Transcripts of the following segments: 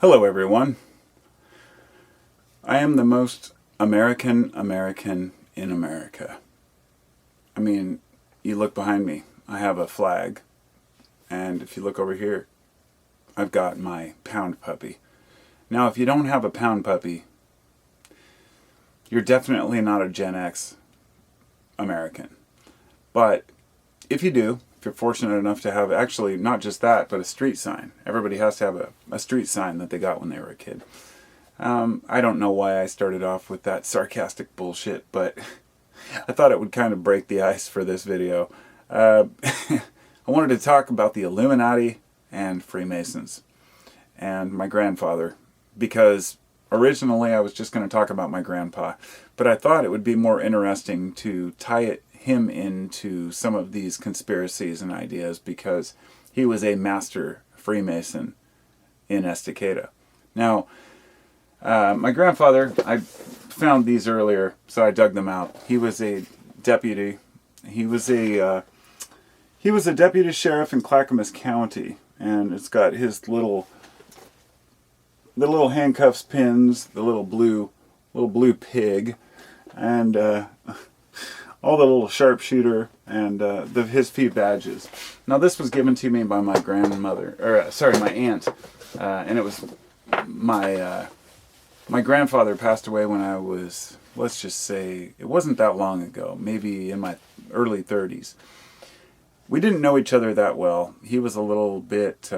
Hello everyone. I am the most American in America. I mean, you look behind me, I have a flag, and if you look over here, I've got my pound puppy. Now, if you don't have a pound puppy, you're definitely not a Gen X American. But if you do, if you're fortunate enough to have, actually, not just that, but a street sign. Everybody has to have a street sign that they got when they were a kid. I don't know why I started off with that sarcastic bullshit, but I thought it would kind of break the ice for this video. I wanted to talk about the Illuminati and Freemasons and my grandfather, because originally I was just going to talk about my grandpa, but I thought it would be more interesting to tie him into some of these conspiracies and ideas, because he was a master Freemason in Estacada. Now, my grandfather, I found these earlier, so I dug them out. He was a deputy. He was a deputy sheriff in Clackamas County, and it's got his the little handcuffs pins, the little blue pig, and all the little sharpshooter and his few badges. Now, this was given to me by my grandmother, my aunt, and it was my grandfather passed away when I was, let's just say, it wasn't that long ago, maybe in my early 30s. We didn't know each other that well. He was a little bit,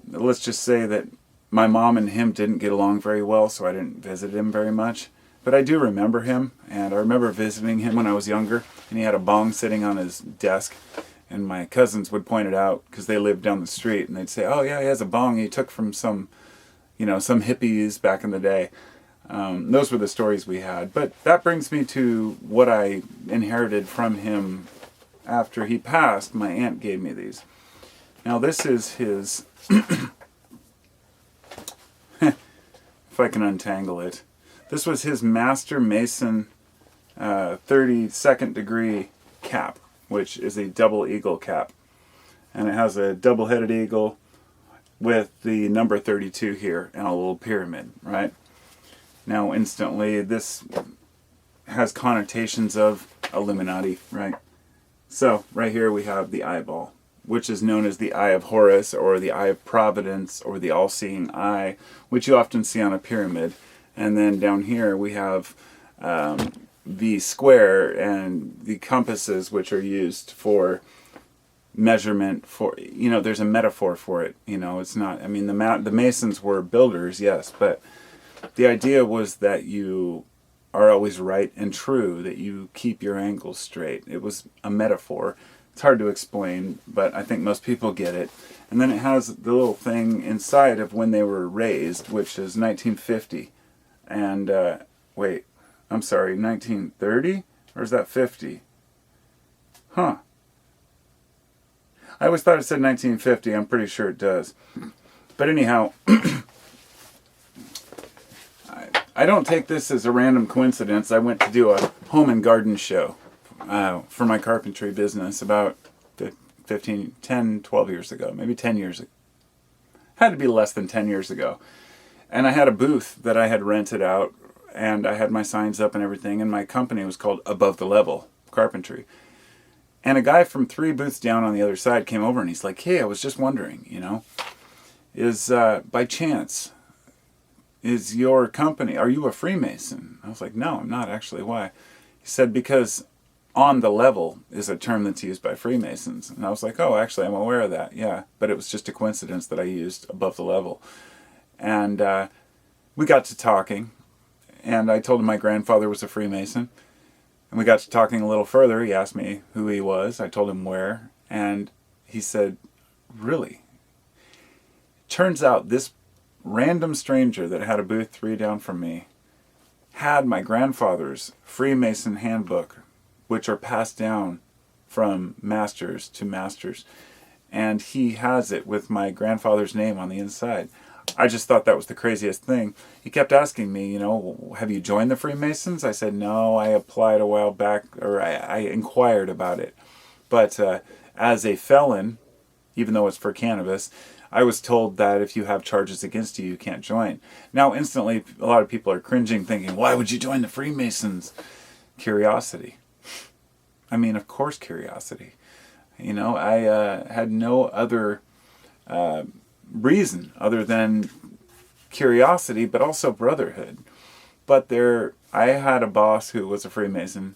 let's just say that my mom and him didn't get along very well, so I didn't visit him very much. But I do remember him, and I remember visiting him when I was younger, and he had a bong sitting on his desk, and my cousins would point it out because they lived down the street, and they'd say, "Oh yeah, he has a bong he took from some hippies back in the day." Those were the stories we had. But that brings me to what I inherited from him after he passed. My aunt gave me these. Now, this is his, if I can untangle it, this was his Master Mason 32nd degree cap, which is a double eagle cap. And it has a double-headed eagle with the number 32 here and a little pyramid, right? Now, instantly, this has connotations of Illuminati, right? So, right here we have the eyeball, which is known as the Eye of Horus, or the Eye of Providence, or the All-Seeing Eye, which you often see on a pyramid. And then down here we have the square and the compasses, which are used for measurement. For, there's a metaphor for it. It's not, I mean, the Masons were builders, yes, but the idea was that you are always right and true, that you keep your angles straight. It was a metaphor. It's hard to explain, but I think most people get it. And then it has the little thing inside of when they were raised, which is 1950. And, wait, I'm sorry, 1930? Or is that 50? Huh. I always thought it said 1950. I'm pretty sure it does. But anyhow, I don't take this as a random coincidence. I went to do a home and garden show for my carpentry business about 12 years ago. Maybe 10 years ago. Had to be less than 10 years ago. And I had a booth that I had rented out, and I had my signs up and everything, and my company was called Above the Level Carpentry. And a guy from 3 booths down on the other side came over, and he's like, "Hey, I was just wondering, is, by chance, is your company, are you a Freemason?" I was like, "No, I'm not actually." "Why?" He said, "Because on the level is a term that's used by Freemasons." And I was like, "Oh, actually, I'm aware of that, yeah." But it was just a coincidence that I used above the level. And we got to talking, and I told him my grandfather was a Freemason. And we got to talking a little further. He asked me who he was. I told him where. And he said, "Really?" Turns out this random stranger that had a booth 3 down from me had my grandfather's Freemason handbook, which are passed down from masters to masters. And he has it with my grandfather's name on the inside. I just thought that was the craziest thing. He kept asking me, "Have you joined the Freemasons?" I said, "No, I applied a while back, or I inquired about it. But as a felon, even though it's for cannabis, I was told that if you have charges against you, you can't join. Now, instantly, a lot of people are cringing, thinking, why would you join the Freemasons? Curiosity. I mean, of course, curiosity. You know, I had no other reason other than curiosity, but also brotherhood. But I had a boss who was a Freemason.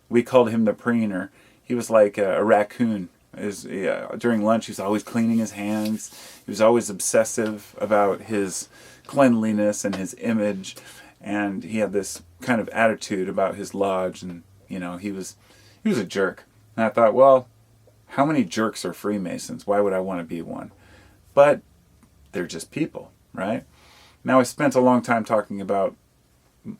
We called him the preener. He was like a raccoon. During lunch, he was always cleaning his hands. He was always obsessive about his cleanliness and his image. And he had this kind of attitude about his lodge. And, you know, he was a jerk. And I thought, well, how many jerks are Freemasons? Why would I want to be one? But they're just people, right? Now, I spent a long time talking about,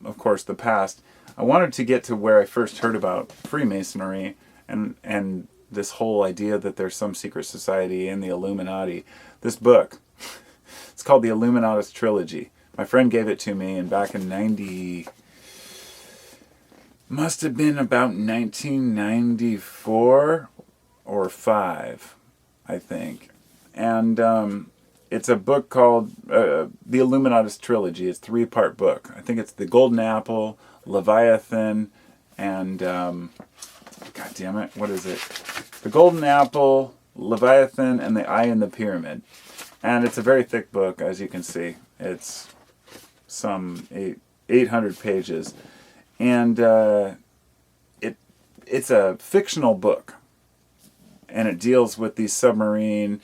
of course, the past. I wanted to get to where I first heard about Freemasonry and this whole idea that there's some secret society in the Illuminati. This book, it's called the Illuminatus Trilogy. My friend gave it to me, and back in must have been about 1994 or 5, I think. And it's a book called the Illuminatus Trilogy. It's a 3-part book. I think it's the Golden Apple, Leviathan, and God damn it, what is it? The Golden Apple, Leviathan, and the Eye in the Pyramid. And it's a very thick book, as you can see. It's some 800 pages. And it's a fictional book. And it deals with these submarine...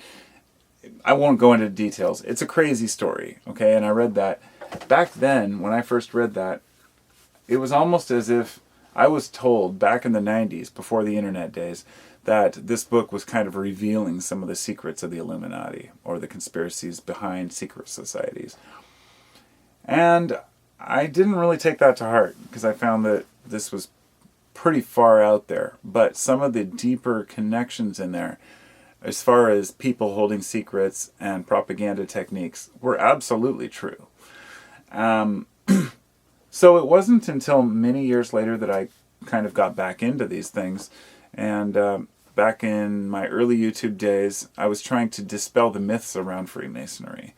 I won't go into details. It's a crazy story, okay? And I read that. Back then, when I first read that, it was almost as if I was told back in the 90s, before the internet days, that this book was kind of revealing some of the secrets of the Illuminati, or the conspiracies behind secret societies. And I didn't really take that to heart, because I found that this was pretty far out there. But some of the deeper connections in there, as far as people holding secrets and propaganda techniques, were absolutely true. So it wasn't until many years later that I kind of got back into these things. And back in my early YouTube days, I was trying to dispel the myths around Freemasonry.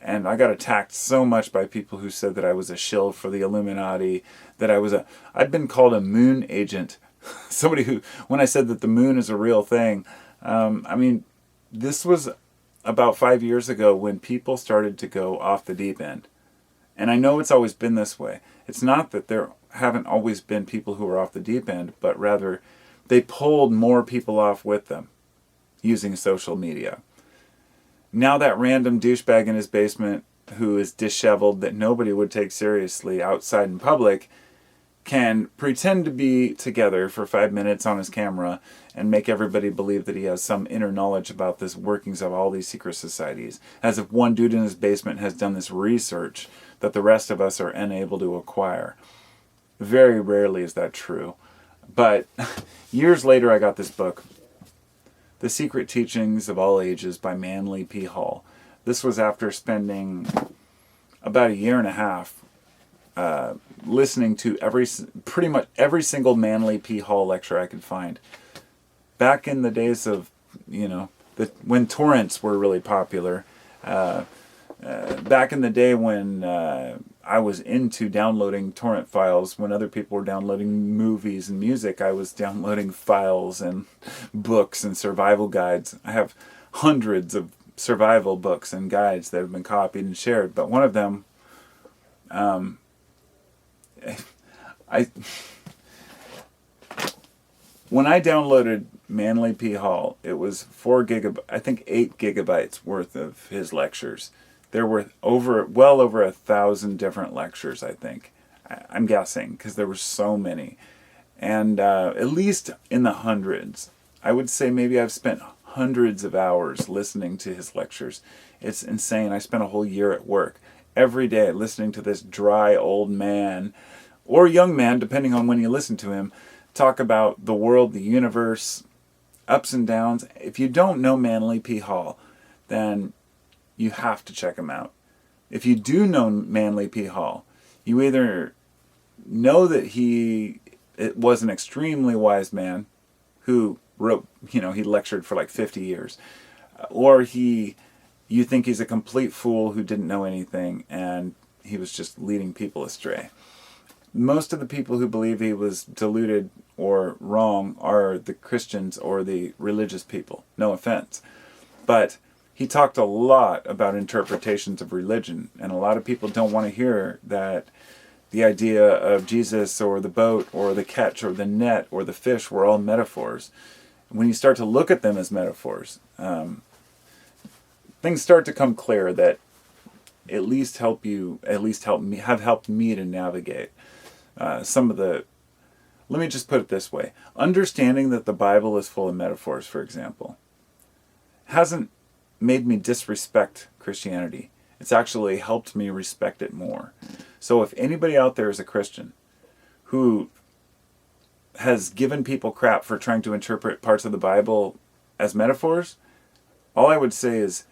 And I got attacked so much by people who said that I was a shill for the Illuminati, that I'd been called a moon agent. Somebody who, when I said that the moon is a real thing, I mean, this was about 5 years ago when people started to go off the deep end. And I know it's always been this way. It's not that there haven't always been people who are off the deep end, but rather they pulled more people off with them using social media. Now that random douchebag in his basement who is disheveled that nobody would take seriously outside in public can pretend to be together for 5 minutes on his camera and make everybody believe that he has some inner knowledge about this workings of all these secret societies, as if one dude in his basement has done this research that the rest of us are unable to acquire. Very rarely is that true. But years later I got this book, The Secret Teachings of All Ages by Manly P. Hall. This was after spending about a year and a half listening to pretty much every single Manly P. Hall lecture I could find. Back in the days of, when torrents were really popular, back in the day when I was into downloading torrent files, when other people were downloading movies and music, I was downloading files and books and survival guides. I have hundreds of survival books and guides that have been copied and shared, but one of them, when I downloaded Manly P. Hall, it was 8 gigabytes worth of his lectures. There were well over 1,000 different lectures, I think. I'm guessing, because there were so many. And at least in the hundreds. I would say maybe I've spent hundreds of hours listening to his lectures. It's insane. I spent a whole year at work, every day, listening to this dry old man, or young man, depending on when you listen to him, talk about the world, the universe, ups and downs. If you don't know Manly P. Hall, then you have to check him out. If you do know Manly P. Hall, you either know that he was an extremely wise man who wrote, he lectured for like 50 years, or he you think he's a complete fool who didn't know anything and he was just leading people astray. Most of the people who believe he was deluded or wrong are the Christians or the religious people. No offense. But he talked a lot about interpretations of religion, and a lot of people don't want to hear that the idea of Jesus or the boat or the catch or the net or the fish were all metaphors. When you start to look at them as metaphors, things start to come clear that have helped me to navigate some of the, let me just put it this way. Understanding that the Bible is full of metaphors, for example, hasn't made me disrespect Christianity. It's actually helped me respect it more. So if anybody out there is a Christian who has given people crap for trying to interpret parts of the Bible as metaphors, all I would say is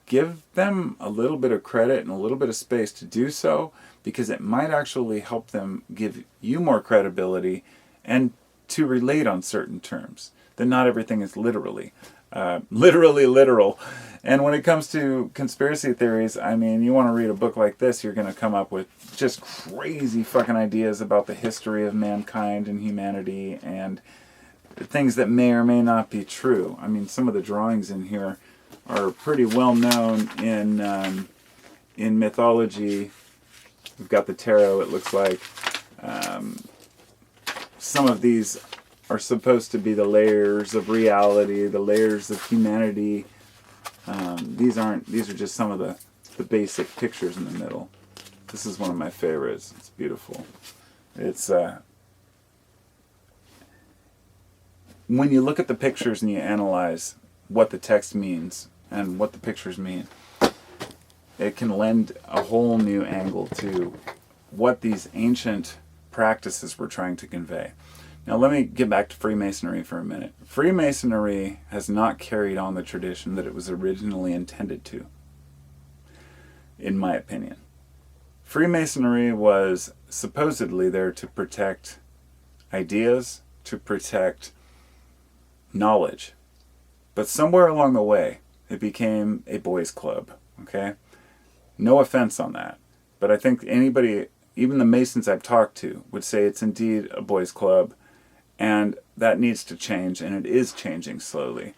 give them a little bit of credit and a little bit of space to do so, because it might actually help them give you more credibility and to relate on certain terms. That not everything is literally literal. And when it comes to conspiracy theories, I mean, you want to read a book like this, you're going to come up with just crazy fucking ideas about the history of mankind and humanity and things that may or may not be true. I mean, some of the drawings in here are pretty well known in mythology. We've got the tarot, it looks like. Some of these are supposed to be the layers of reality, the layers of humanity. These are just some of the basic pictures in the middle. This is one of my favorites. It's beautiful. It's when you look at the pictures and you analyze what the text means and what the pictures mean, it can lend a whole new angle to what these ancient practices were trying to convey. Now let me get back to Freemasonry for a minute. Freemasonry has not carried on the tradition that it was originally intended to, in my opinion. Freemasonry was supposedly there to protect ideas, to protect knowledge. But somewhere along the way, it became a boys' club, okay? No offense on that. But I think anybody, even the Masons I've talked to, would say it's indeed a boys' club. And that needs to change, and it is changing slowly.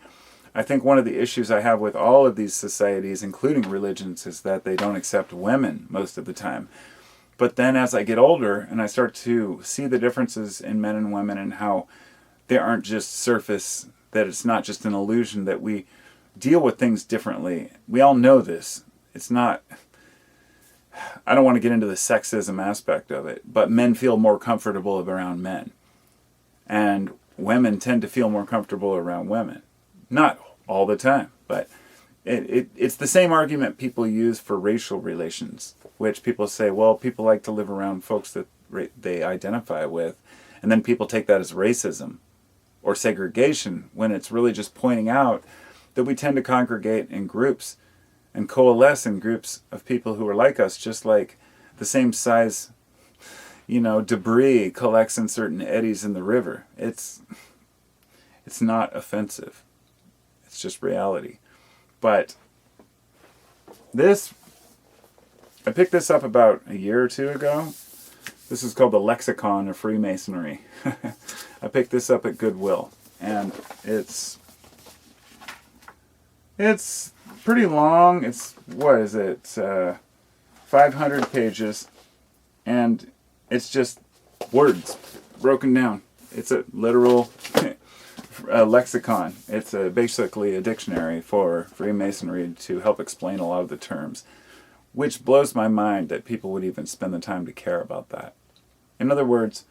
I think one of the issues I have with all of these societies, including religions, is that they don't accept women most of the time. But then as I get older and I start to see the differences in men and women and how they aren't just surface, that it's not just an illusion, that we deal with things differently. We all know this. It's not, I don't want to get into the sexism aspect of it, but men feel more comfortable around men. And women tend to feel more comfortable around women. Not all the time, but it's the same argument people use for racial relations, which people say, well, people like to live around folks that they identify with, and then people take that as racism or segregation, when it's really just pointing out that we tend to congregate in groups and coalesce in groups of people who are like us, just like the same size debris collects in certain eddies in the river. It's not offensive. It's just reality. But I picked this up about a year or two ago. This is called the Lexicon of Freemasonry. I picked this up at Goodwill, and it's pretty long. It's, 500 pages, and it's just words broken down. It's a literal lexicon. It's basically a dictionary for Freemasonry to help explain a lot of the terms, which blows my mind that people would even spend the time to care about that. In other words,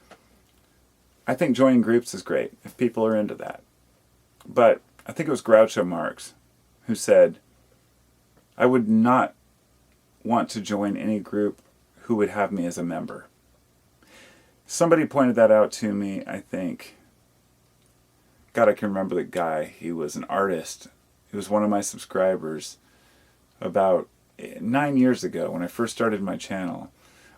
I think joining groups is great if people are into that. But I think it was Groucho Marx who said, I would not want to join any group who would have me as a member. Somebody pointed that out to me, I think. God, I can remember the guy. He was an artist. He was one of my subscribers about 9 years ago when I first started my channel.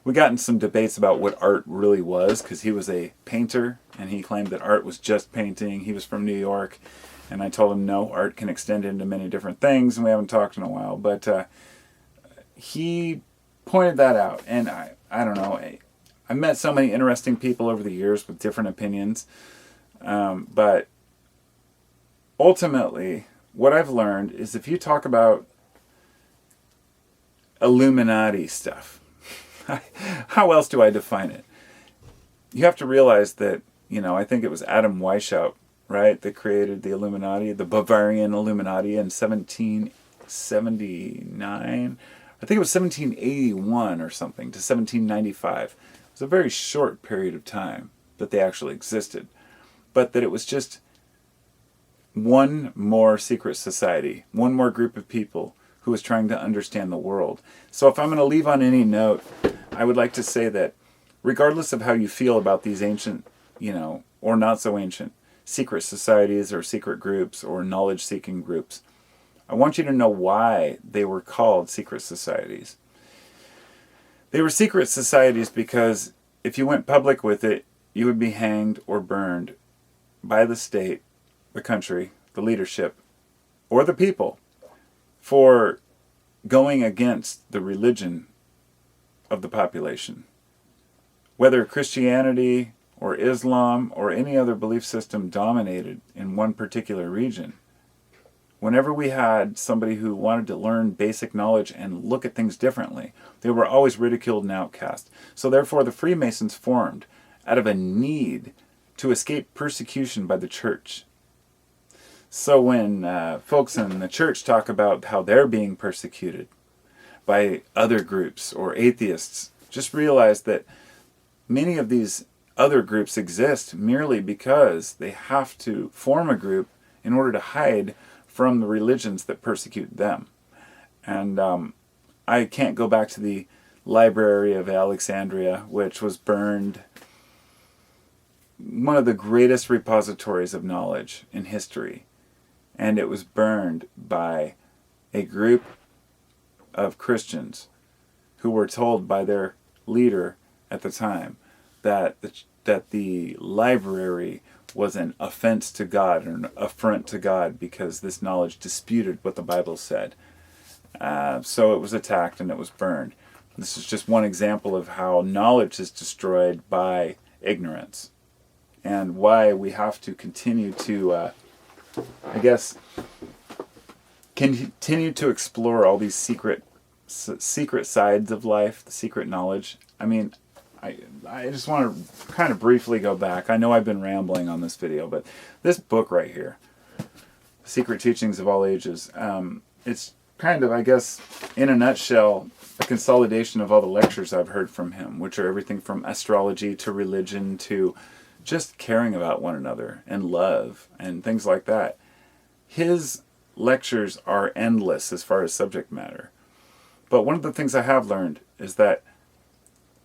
We got in some debates about what art really was, because he was a painter, and he claimed that art was just painting. He was from New York, And I told him, no, art can extend into many different things, and we haven't talked in a while. But he pointed that out, and I don't know. I met so many interesting people over the years with different opinions, but ultimately, what I've learned is if you talk about Illuminati stuff, how else do I define it? You have to realize that, I think it was Adam Weishaupt, right, that created the Illuminati, the Bavarian Illuminati in 1779. I think it was 1781 or something to 1795. It was a very short period of time that they actually existed. But that it was just one more secret society, one more group of people who was trying to understand the world. So if I'm going to leave on any note, I would like to say that regardless of how you feel about these ancient, or not so ancient, secret societies or secret groups or knowledge-seeking groups, I want you to know why they were called secret societies. They were secret societies because if you went public with it, you would be hanged or burned by the state, the country, the leadership, or the people for going against the religion of the population. Whether Christianity or Islam or any other belief system dominated in one particular region, whenever we had somebody who wanted to learn basic knowledge and look at things differently, they were always ridiculed and outcast. So therefore the Freemasons formed out of a need to escape persecution by the church. So when folks in the church talk about how they're being persecuted by other groups or atheists, just realize that many of these other groups exist merely because they have to form a group in order to hide from the religions that persecute them. And I can't go back to the Library of Alexandria, which was burned, one of the greatest repositories of knowledge in history. And it was burned by a group of Christians who were told by their leader at the time that the library was an offense to God, or an affront to God, because this knowledge disputed what the Bible said. So it was attacked and it was burned. This is just one example of how knowledge is destroyed by ignorance, and why we have to continue to, continue to explore all these secret sides of life, the secret knowledge. I mean, I just want to kind of briefly go back. I know I've been rambling on this video, but this book right here, Secret Teachings of All Ages, it's kind of, I guess, in a nutshell, a consolidation of all the lectures I've heard from him, which are everything from astrology to religion to just caring about one another and love and things like that. His lectures are endless as far as subject matter. But one of the things I have learned is that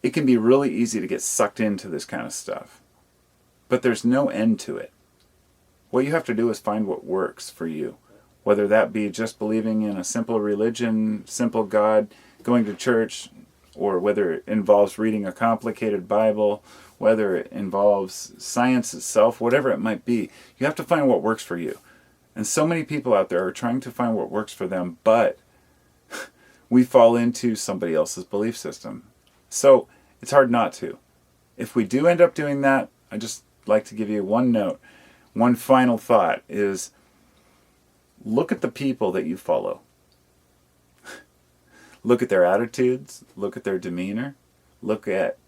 it can be really easy to get sucked into this kind of stuff. But there's no end to it. What you have to do is find what works for you. Whether that be just believing in a simple religion, simple God, going to church, or whether it involves reading a complicated Bible, whether it involves science itself, whatever it might be, you have to find what works for you. And so many people out there are trying to find what works for them, but we fall into somebody else's belief system. So it's hard not to. If we do end up doing that, I just like to give you one note. One final thought is, look at the people that you follow. Look at their attitudes, look at their demeanor, look at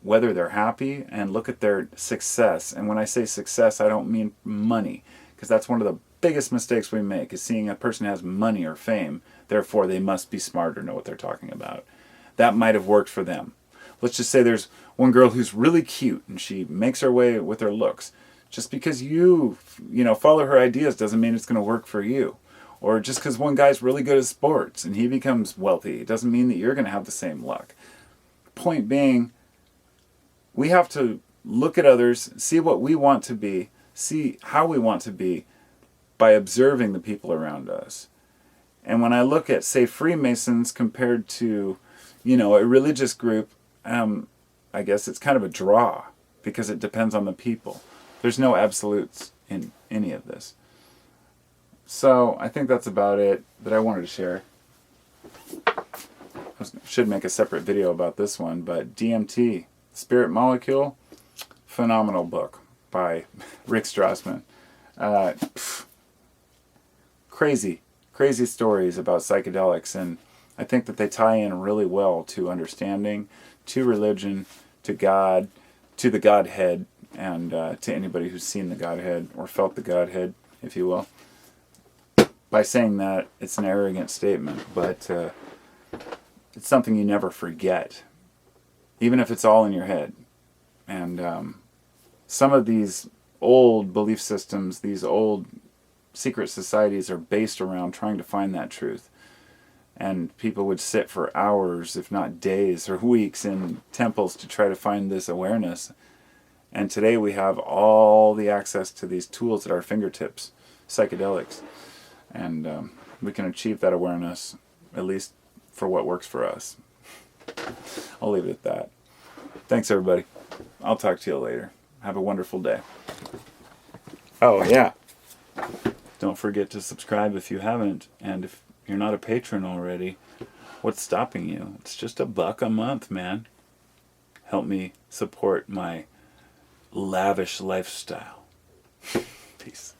whether they're happy, and look at their success. And when I say success, I don't mean money, because that's one of the biggest mistakes we make, is seeing a person has money or fame, therefore they must be smart or know what they're talking about. That might have worked for them. Let's just say there's one girl who's really cute and she makes her way with her looks. Just because you follow her ideas doesn't mean it's going to work for you. Or just because one guy's really good at sports and he becomes wealthy, it doesn't mean that you're going to have the same luck. Point being, we have to look at others, see what we want to be, see how we want to be by observing the people around us. And when I look at, say, Freemasons compared to, a religious group, I guess it's kind of a draw because it depends on the people. There's no absolutes in any of this. So I think that's about it that I wanted to share. I should make a separate video about this one, but DMT, Spirit Molecule, phenomenal book by Rick Strassman. Crazy stories about psychedelics, and I think that they tie in really well to understanding, to religion, to God, to the Godhead, and to anybody who's seen the Godhead or felt the Godhead, if you will. By saying that, it's an arrogant statement, but it's something you never forget, even if it's all in your head. And some of these old belief systems, these old secret societies are based around trying to find that truth. And people would sit for hours, if not days or weeks, in temples to try to find this awareness. And today we have all the access to these tools at our fingertips, psychedelics. And we can achieve that awareness, at least for what works for us. I'll leave it at that. Thanks, everybody. I'll talk to you later. Have a wonderful day. Oh, yeah. Don't forget to subscribe if you haven't. And if you're not a patron already, what's stopping you? It's just $1 a month, man. Help me support my lavish lifestyle. Peace.